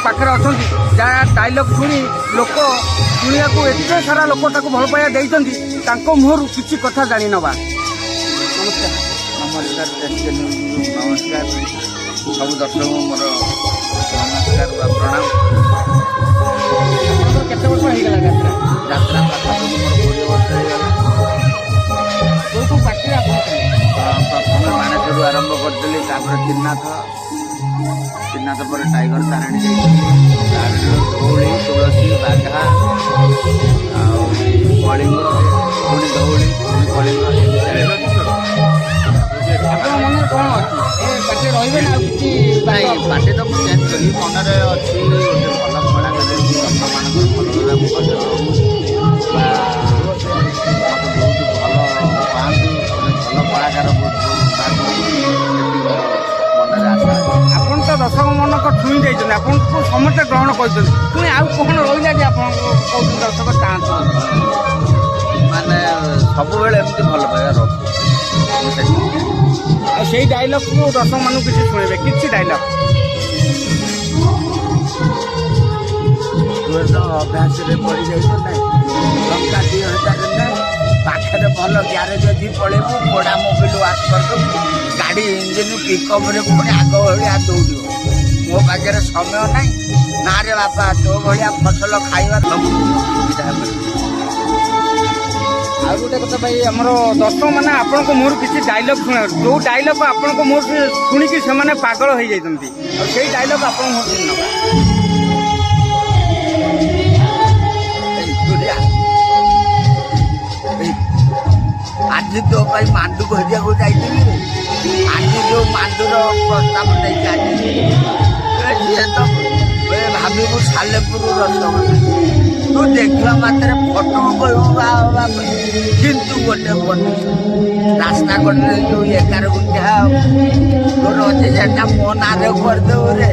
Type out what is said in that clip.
पाखे अच्छा जहाँ डायलॉग शुणी लोक शुणा एत सारा लोक भल पाइबा देते मुहर किसी कथा जानी नवा। नमस्कार। नमस्कार नमस्कार सब दर्शक मोर नमस्कार प्रणाम। केते वर्ष हो गला यात्रा? यात्रा पाखापाखि मोर 20 वर्ष हो कौ पार्टी प्रथम बाणेश्वर आरंभ करी त्रिनाथ पर टाइगर तारिणी धौली तुलसी बाघा कलिंग पुणी धौली पुणी कलिंग पार्टी तो चेंज करी मनरे अच्छी गोटे भल कलाकार बहुत भल पाँच भल कलाकार आपन तो दर्शक मन को छुई जाइए आपन को समस्त ग्रहण कर पुणी आउ कौन रहा कि आप दर्शक चाहते माने सब एमती भल पाइबा से डायलॉग को दर्शक मान किसी शुणे किसी डायलॉग अभ्यास पड़ जाए टंका 2000 पाखे भल ग्यारेज अच्छी पलैबू बड़ा मोबाइल वाश करदेबू गाड़ी इंजिन पिकअप पुणी आग भाया दौड़ मो पाखे समय ना ना रे बापा तो भाया फसल खाଇବା सब सुविधा आ गोटे कथा भाई आम दर्शक मैंने आपण मुहर किसी डायलॉग शुणा जो डायलॉग आपण मुहर शुणिकी से पागल हो जाती से डायलॉग आप आज तो मांडू भजिया को जाइए आज जो मांडूर प्रस्ताव नहीं तो भाव सालेपुर रसगोल्ला तू देखला मात्र फोटो किंतु गोटे रास्ता कड़े जो 11 गुंठा तोर अच्छे से मो ना करदे रे।